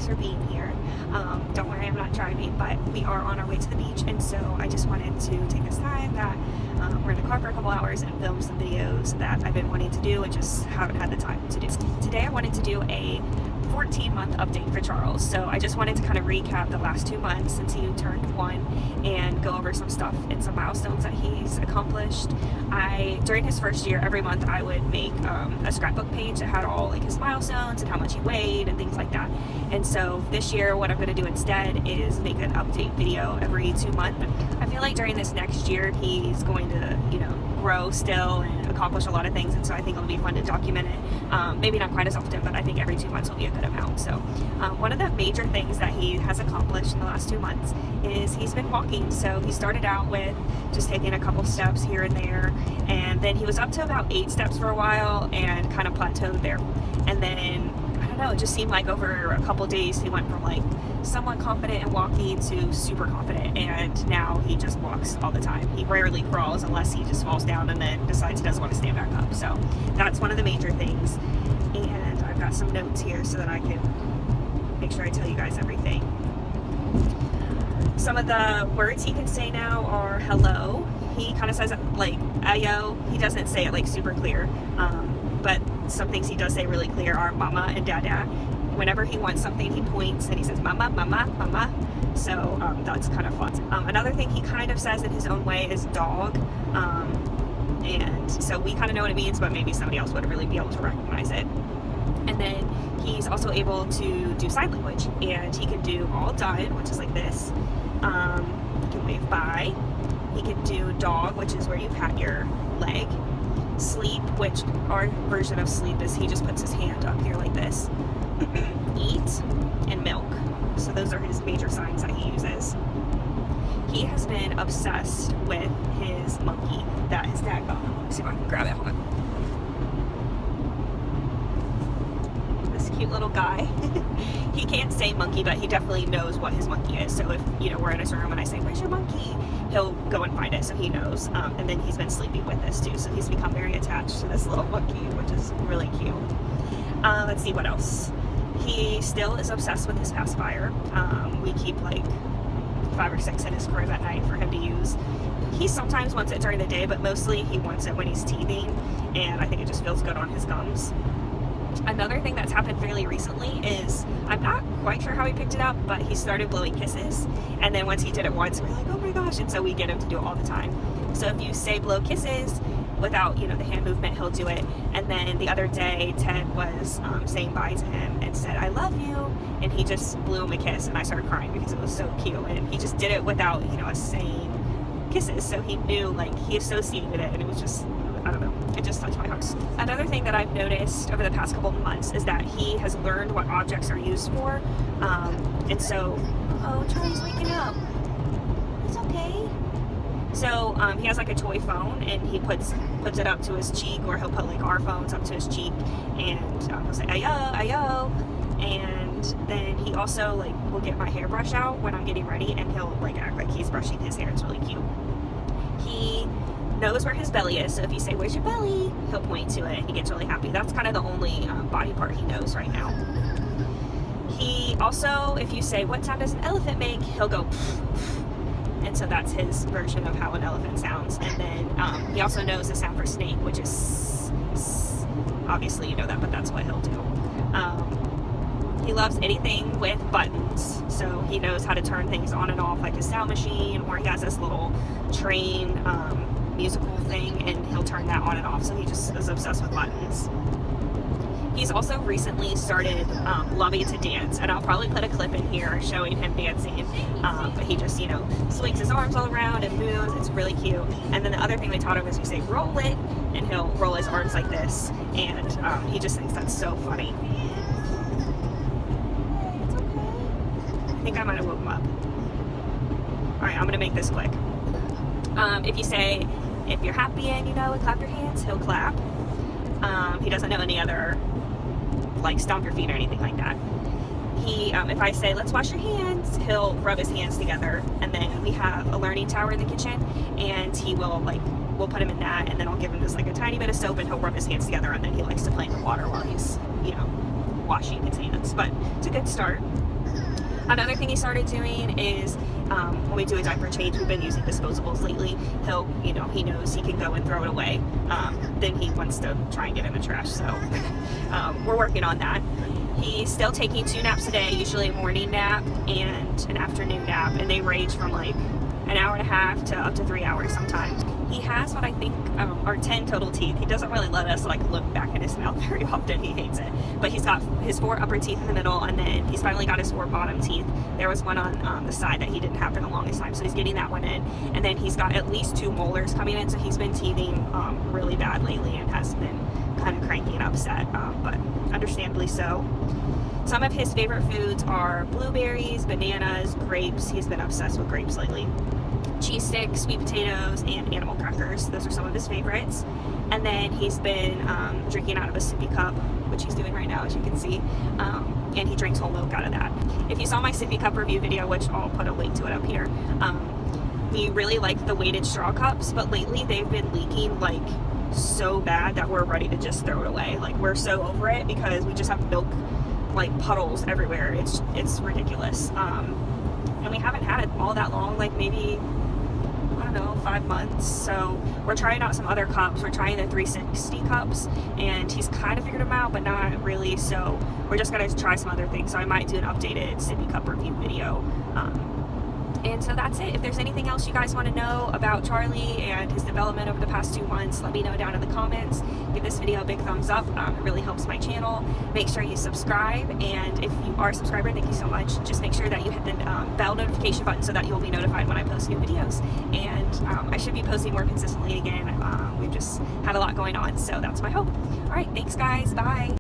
for being here. Don't worry, I'm not driving, but we are on our way to the beach, and so I just wanted to take this time that we're in the car for a couple hours and film some videos that I've been wanting to do and just haven't had the time to do. Today I wanted to do a 14-month update for Charles. So I just wanted to kind of recap the last 2 months since he turned 1 and go over some stuff and some milestones that he's accomplished. During his first year, every month I would make a scrapbook page that had all like his milestones and how much he weighed and things like that. And so this year what I'm going to do instead is make an update video every 2 months. I feel like during this next year he's going to, grow still and accomplish a lot of things, and so I think it'll be fun to document it. Maybe not quite as often, but I think every 2 months will be a good amount. So one of the major things that he has accomplished in the last 2 months is he's been walking. So he started out with just taking a couple steps here and there, and then he was up to about 8 steps for a while and kind of plateaued there. And then I don't know, it just seemed like over a couple days he went from like somewhat confident in walking to super confident, and now he just walks all the time. He rarely crawls unless he just falls down and then decides he doesn't want to stand back up. So that's one of the major things, and I've got some notes here so that I can make sure I tell you guys everything. Some of the words he can say now are hello. He kind of says it like ayo. He doesn't say it like super clear, but some things he does say really clear are mama and dada. Whenever he wants something, he points and he says mama, mama, mama. So that's kind of fun. Another thing he kind of says in his own way is dog. And so we kind of know what it means, but maybe somebody else would really be able to recognize it. And then he's also able to do sign language, and he can do all done, which is like this. He can wave bye. He can do dog, which is where you pat your leg. Sleep, which our version of sleep is he just puts his hand up here like this. Eat and milk. So those are his major signs that he uses. He has been obsessed with his monkey that his dad got him. Let's see if I can grab it. Hold on. This cute little guy. He can't say monkey, but he definitely knows what his monkey is. So if we're in his room and I say, "Where's your monkey?" he'll go and find it, so he knows. And then he's been sleeping with this too, so he's become very attached to this little monkey, which is really cute. Let's see what else. He still is obsessed with his pacifier. We keep like 5 or 6 in his crib at night for him to use. He sometimes wants it during the day, but mostly he wants it when he's teething, and I think it just feels good on his gums. Another thing that's happened fairly recently is, I'm not quite sure how he picked it up, but he started blowing kisses. And then once he did it once, we're like, oh my gosh, and so we get him to do it all the time. So if you say blow kisses without, the hand movement, he'll do it. And then the other day, Ted was saying bye to him and said, "I love you," and he just blew him a kiss, and I started crying because it was so cute. And he just did it without, us saying kisses, so he knew, like, he associated it, and it was just, I don't know, it just touched my heart. Another thing that I've noticed over the past couple of months is that he has learned what objects are used for, and so, oh, Charlie's waking up. It's okay. So he has like a toy phone, and he puts it up to his cheek, or he'll put like our phones up to his cheek, and he'll say ayo, ayo. And then he also like will get my hairbrush out when I'm getting ready, and he'll like act like he's brushing his hair. It's really cute. He knows where his belly is, so if you say, "Where's your belly?" he'll point to it. He gets really happy. That's kind of the only body part he knows right now. He also, if you say, "What sound does an elephant make?" he'll go pff, pff. And so that's his version of how an elephant sounds. And then he also knows the sound for snake, which is s. Obviously you know that, but that's what he'll do. He loves anything with buttons, so he knows how to turn things on and off, like his sound machine, or he has this little train musical thing, and he'll turn that on and off, so he just is obsessed with buttons. He's also recently started loving to dance, and I'll probably put a clip in here showing him dancing, but he just, swings his arms all around and moves. It's really cute. And then the other thing we taught him is we say, "Roll it," and he'll roll his arms like this, and he just thinks that's so funny. It's okay. I think I might have woke him up. Alright, I'm going to make this quick. If you say, "If you're happy and clap your hands," he'll clap. He doesn't know any other, like, stomp your feet or anything like that. He, if I say, "Let's wash your hands," he'll rub his hands together. And then we have a learning tower in the kitchen, and he will, like, we'll put him in that, and then I'll give him just like a tiny bit of soap, and he'll rub his hands together, and then he likes to play in the water while he's, washing his hands. But it's a good start. Another thing he started doing is when we do a diaper change, we've been using disposables lately. He'll, you know, he knows he can go and throw it away. Then he wants to try and get in the trash. So we're working on that. He's still taking 2 naps a day, usually a morning nap and an afternoon nap, and they range from like an hour and a half to up to 3 hours sometimes. He has what I think are 10 total teeth. He doesn't really let us like look back in his mouth very often. He hates it. But he's got his 4 upper teeth in the middle, and then he's finally got his 4 bottom teeth. There was one on the side that he didn't have for the longest time, so he's getting that one in. And then he's got at least 2 molars coming in, so he's been teething really bad lately and has been kind of cranky and upset, but understandably so. Some of his favorite foods are blueberries, bananas, grapes. He's been obsessed with grapes lately. Cheese sticks, sweet potatoes, and animal crackers. Those are some of his favorites. And then he's been drinking out of a sippy cup, which he's doing right now, as you can see. And he drinks whole milk out of that. If you saw my sippy cup review video, which I'll put a link to it up here, we really like the weighted straw cups, but lately they've been leaking like so bad that we're ready to just throw it away. Like, we're so over it because we just have milk like puddles everywhere. It's ridiculous. And we haven't had it all that long, like maybe, I don't know, 5 months. So we're trying out some other cups. We're trying the 360 cups, and he's kind of figured them out, but not really. So we're just gonna try some other things. So I might do an updated sippy cup review video. And so that's it. If there's anything else you guys want to know about Charlie and his development over the past 2 months, let me know down in the comments. Give this video a big thumbs up. It really helps my channel. Make sure you subscribe, and if you are a subscriber, thank you so much. Just make sure that you hit the bell notification button so that you'll be notified when I post new videos. And I should be posting more consistently again. We've just had a lot going on, so that's my hope. All right, thanks guys. Bye.